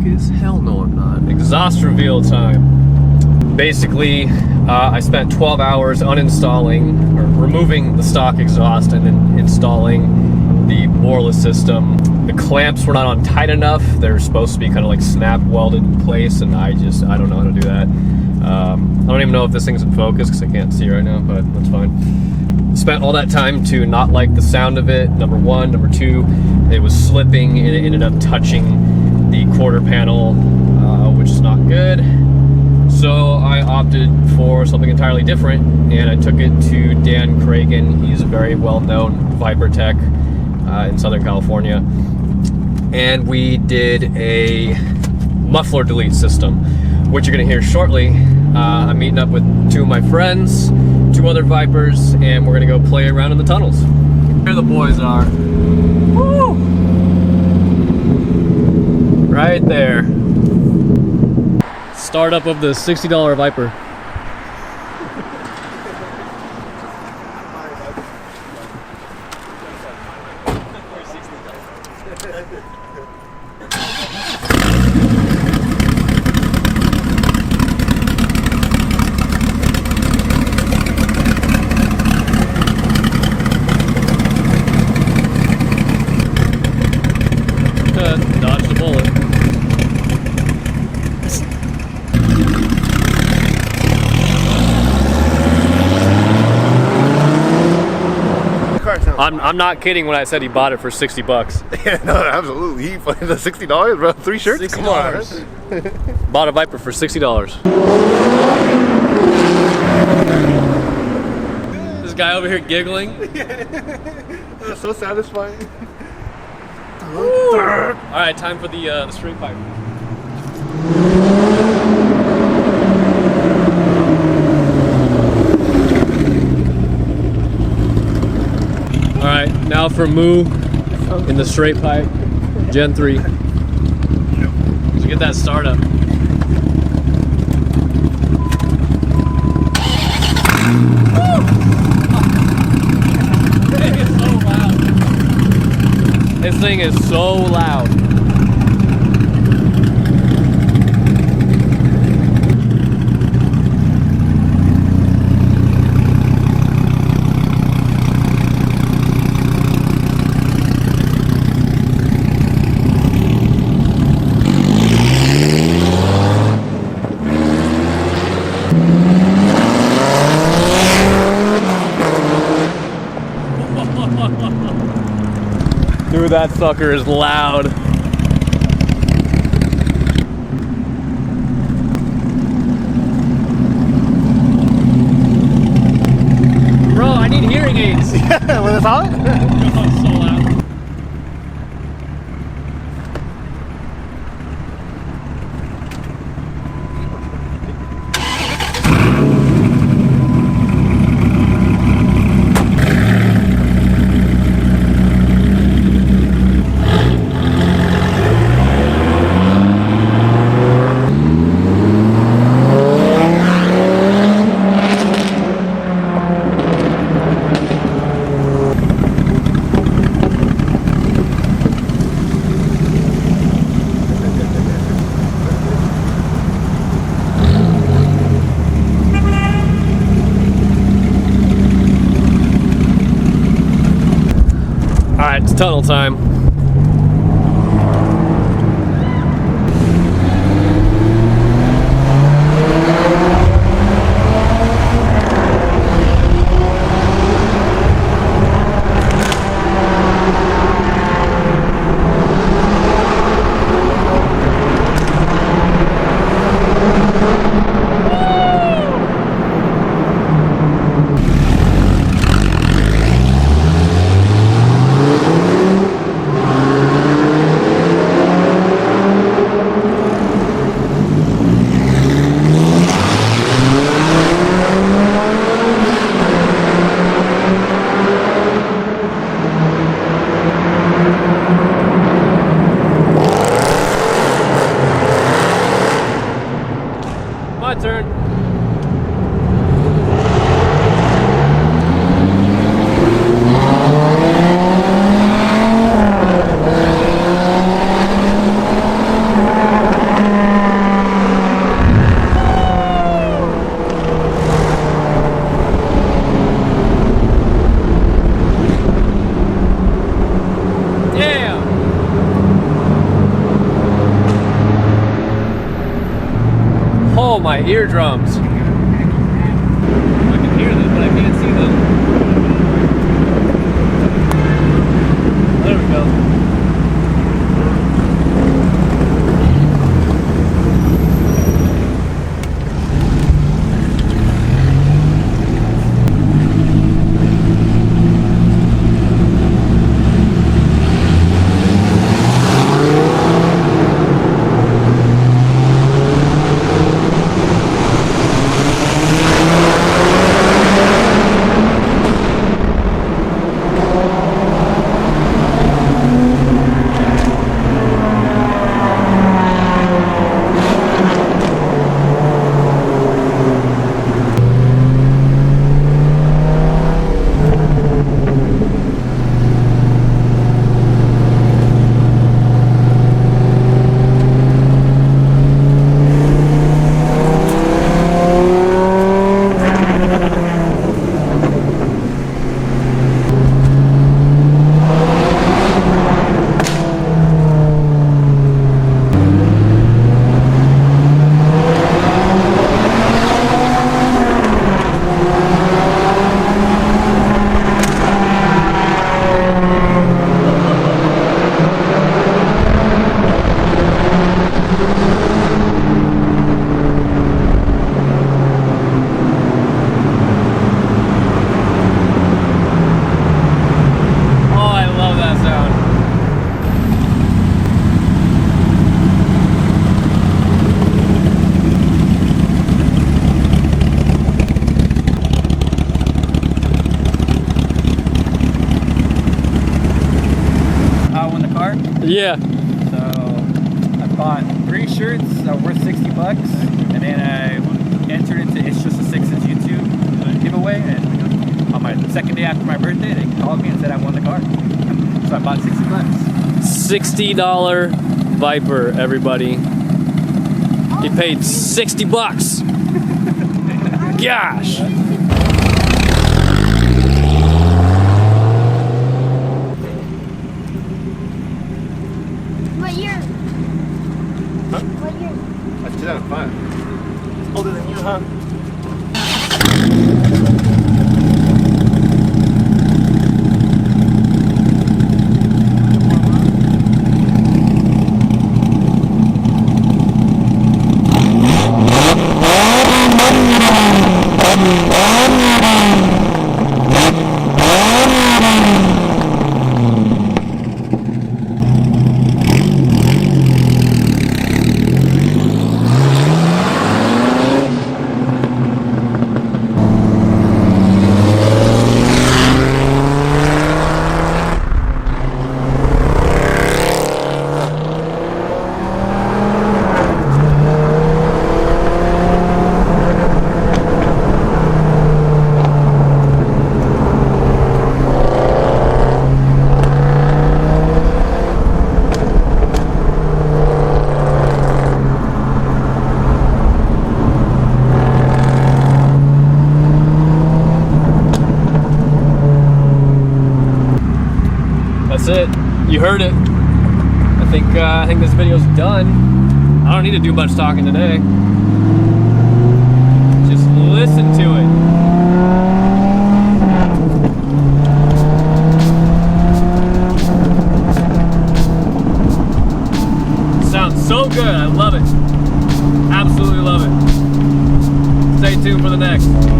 focus? Hell no, I'm not. Exhaust reveal time. Basically, I spent 12 hours uninstalling, or removing the stock exhaust and then installing the boreless system. The clamps were not on tight enough. They're supposed to be kind of like snap welded in place, and I don't know how to do that. I don't even know if this thing's in focus because I can't see right now, but that's fine. Spent all that time to not like the sound of it, number one. Number two, it was slipping and it ended up touching the quarter panel, which is not good. So I opted for something entirely different, and I took it to Dan Craigin. He's a very well-known Viper Tech in Southern California. And we did a muffler delete system, which you're gonna hear shortly. I'm meeting up with two of my friends, two other Vipers, and we're gonna go play around in the tunnels. Here the boys are. Woo! Right there. Startup of the $60 Viper. Dodge the bullet. I'm not kidding when I said he bought it for 60 bucks. Yeah, no, absolutely. He fucking the $60, bro. 3 shirts? $60. Come on. Bought a Viper for $60. This guy over here giggling. That's so satisfying. Alright, time for the string pipe. Alright, now for Moo in the straight pipe, Gen 3. Let's get that startup. This thing is so loud. Dude, that sucker is loud. Bro, I need hearing aids. Yeah, with this on? Oh, it's so loud. Alright, it's tunnel time. Oh, my eardrums. I can hear them, but I can't see them. There we go. Yeah. So I bought 3 shirts that were worth 60 bucks, and then I entered into It's Just a Sixes YouTube giveaway, and on my second day after my birthday, they called me and said I won the car. So I bought 60 bucks. $60 Viper, everybody. He paid 60 bucks. Gosh. What year? Huh? What year? That's 2005. Older than you, huh? That's it. You heard it. I think this video's done. I don't need to do much talking today. Just listen to it. Sounds so good. I love it. Absolutely love it. Stay tuned for the next.